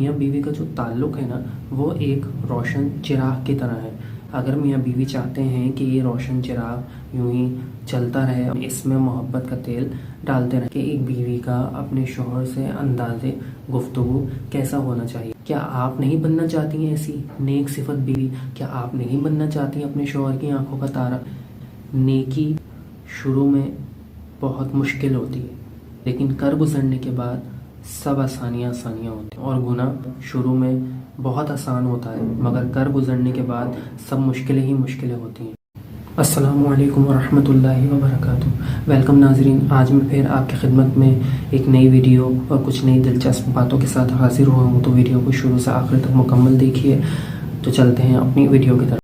میاں بیوی کا جو تعلق ہے نا وہ ایک روشن چراغ کی طرح ہے۔ اگر میاں بیوی چاہتے ہیں کہ یہ روشن چراغ یوں ہی چلتا رہے، اس میں محبت کا تیل ڈالتے رہیں کہ ایک بیوی کا اپنے شوہر سے انداز گفتگو کیسا ہونا چاہیے۔ کیا آپ نہیں بننا چاہتی ہیں ایسی نیک صفت بیوی؟ کیا آپ نہیں بننا چاہتی اپنے شوہر کی آنکھوں کا تارا؟ نیکی شروع میں بہت مشکل ہوتی ہے، لیکن کر گزرنے کے بعد سب آسانیاں ہوتی ہیں، اور گناہ شروع میں بہت آسان ہوتا ہے مگر کر گزرنے کے بعد سب مشکلیں ہی مشکلیں ہوتی ہیں۔ السلام علیکم ورحمۃ اللہ وبرکاتہ۔ ویلکم ناظرین، آج میں پھر آپ کی خدمت میں ایک نئی ویڈیو اور کچھ نئی دلچسپ باتوں کے ساتھ حاضر ہوا ہوں، تو ویڈیو کو شروع سے آخر تک مکمل دیکھیے۔ تو چلتے ہیں اپنی ویڈیو کی طرف۔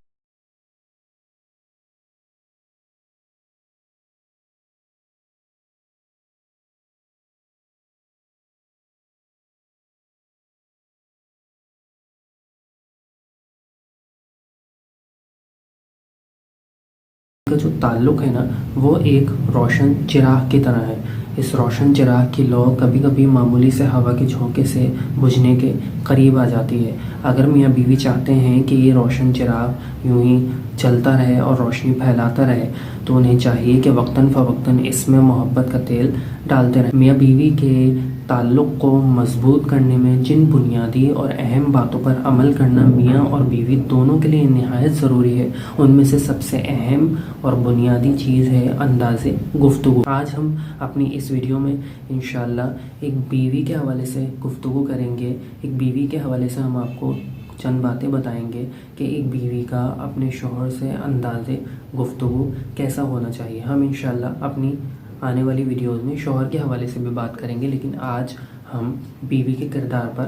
کا جو تعلق ہے نا وہ ایک روشن چراغ کی طرح ہے۔ اس روشن چراغ کی لو کبھی کبھی معمولی سے ہوا کے جھونکے سے بجھنے کے قریب آ جاتی ہے۔ اگر میاں بیوی چاہتے ہیں کہ یہ روشن چراغ یوں ہی چلتا رہے اور روشنی پھیلاتا رہے، تو انہیں چاہیے کہ وقتاً فوقتاً اس میں محبت کا تیل ڈالتے رہیں۔ میاں بیوی کے تعلق کو مضبوط کرنے میں جن بنیادی اور اہم باتوں پر عمل کرنا میاں اور بیوی دونوں کے لیے نہایت ضروری ہے، ان میں سے سب سے اہم اور بنیادی چیز ہے انداز گفتگو۔ آج ہم اپنی اس ویڈیو میں انشاءاللہ ایک بیوی کے حوالے سے گفتگو کریں گے۔ ایک بیوی کے حوالے سے ہم آپ کو چند باتیں بتائیں گے کہ ایک بیوی کا اپنے شوہر سے انداز گفتگو کیسا ہونا چاہیے۔ ہم انشاءاللہ اپنی آنے والی ویڈیوز میں شوہر کے حوالے سے بھی بات کریں گے، لیکن آج ہم بیوی کے کردار پر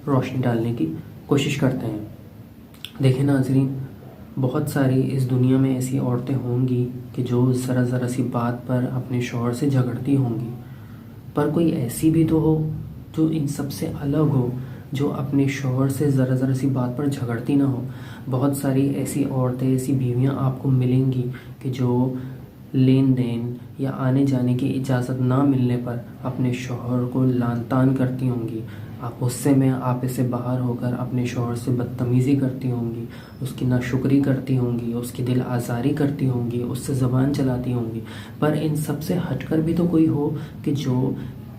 روشنی ڈالنے کی کوشش کرتے ہیں۔ دیکھیں ناظرین، بہت ساری اس دنیا میں ایسی عورتیں ہوں گی کہ جو ذرا سی بات پر اپنے شوہر سے جھگڑتی ہوں گی، پر کوئی ایسی بھی تو ہو جو ان سب سے الگ ہو، جو اپنے شوہر سے ذرا سی بات پر جھگڑتی نہ ہو۔ بہت ساری ایسی عورتیں، ایسی بیویاں آپ کو ملیں گی کہ جو لین دین یا آنے جانے کی اجازت نہ ملنے پر اپنے شوہر کو لعن طعن کرتی ہوں گی۔ آپ غصے میں آپے سے باہر ہو کر اپنے شوہر سے بدتمیزی کرتی ہوں گی، اس کی ناشکری کرتی ہوں گی، اس کی دل آزاری کرتی ہوں گی، اس سے زبان چلاتی ہوں گی۔ پر ان سب سے ہٹ کر بھی تو کوئی ہو کہ جو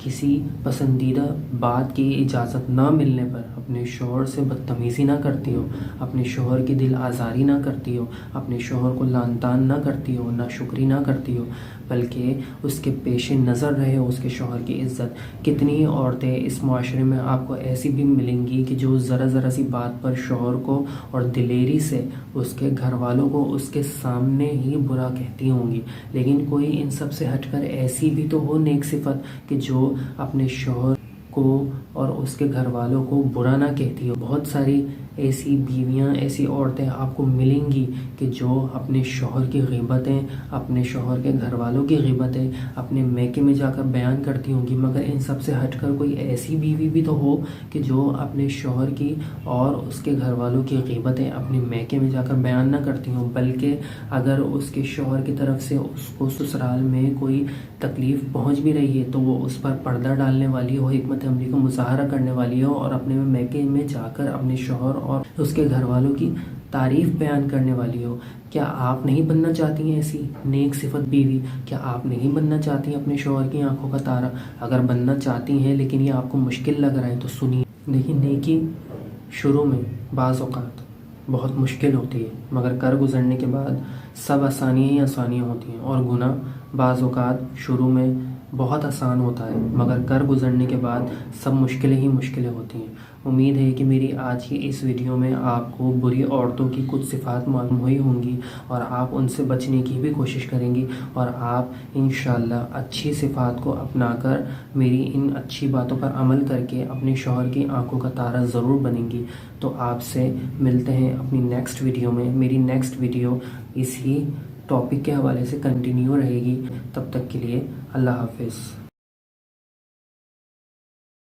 کسی پسندیدہ بات کی اجازت نہ ملنے پر اپنے شوہر سے بدتمیزی نہ کرتی ہو، اپنے شوہر کی دل آزاری نہ کرتی ہو، اپنے شوہر کو لعن طعن نہ کرتی ہو، ناشکری نہ کرتی ہو، بلکہ اس کے پیش نظر رہے اس کے شوہر کی عزت۔ کتنی ہی عورتیں اس معاشرے میں آپ کو ایسی بھی ملیں گی کہ جو ذرا سی بات پر شوہر کو اور دلیری سے اس کے گھر والوں کو اس کے سامنے ہی برا کہتی ہوں گی، لیکن کوئی ان سب سے ہٹ کر ایسی بھی تو ہو نیک صفت کہ جو اپنے شوہر کو اور اس کے گھر والوں کو برا نہ کہتی ہو۔ بہت ساری ایسی بیویاں، ایسی عورتیں آپ کو ملیں گی کہ جو اپنے شوہر کی غیبتیں، اپنے شوہر کے گھر والوں کی غیبتیں اپنے میکے میں جا کر بیان کرتی ہوں گی، مگر ان سب سے ہٹ کر کوئی ایسی بیوی بھی تو ہو کہ جو اپنے شوہر کی اور اس کے گھر والوں کی غیبتیں اپنے میکے میں جا کر بیان نہ کرتی ہوں، بلکہ اگر اس کے شوہر کی طرف سے اس کو سسرال میں کوئی تکلیف پہنچ بھی رہی ہے تو وہ اس پر پردہ ڈالنے والی ہو، حکمت عملی کا مظاہرہ کرنے والی ہو، اور اپنے میکے میں جا کر اپنے شوہر اور اس کے گھر والوں کی تعریف بیان کرنے والی ہو۔ کیا آپ نہیں بننا چاہتی ہیں ایسی نیک صفت بیوی؟ کیا آپ نہیں بننا چاہتی اپنے شوہر کی آنکھوں کا تارا؟ اگر بننا چاہتی ہیں لیکن یہ آپ کو مشکل لگ رہا ہے تو سنیے۔ دیکھیں، نیکی شروع میں بعض اوقات بہت مشکل ہوتی ہے، مگر کر گزرنے کے بعد سب آسانیاں ہی آسانیاں ہوتی ہیں، اور گناہ بعض اوقات شروع میں بہت آسان ہوتا ہے مگر کر گزرنے کے بعد سب مشکلیں ہی مشکلیں ہوتی ہیں۔ امید ہے کہ میری آج کی اس ویڈیو میں آپ کو بری عورتوں کی کچھ صفات معلوم ہوئی ہوں گی، اور آپ ان سے بچنے کی بھی کوشش کریں گی، اور آپ انشاءاللہ اچھی صفات کو اپنا کر میری ان اچھی باتوں پر عمل کر کے اپنے شوہر کی آنکھوں کا تارا ضرور بنیں گی۔ تو آپ سے ملتے ہیں اپنی نیکسٹ ویڈیو میں۔ میری نیکسٹ ویڈیو اسی ٹاپک کے حوالے سے کنٹینیو رہے گی۔ تب تک کے لیے اللہ حافظ۔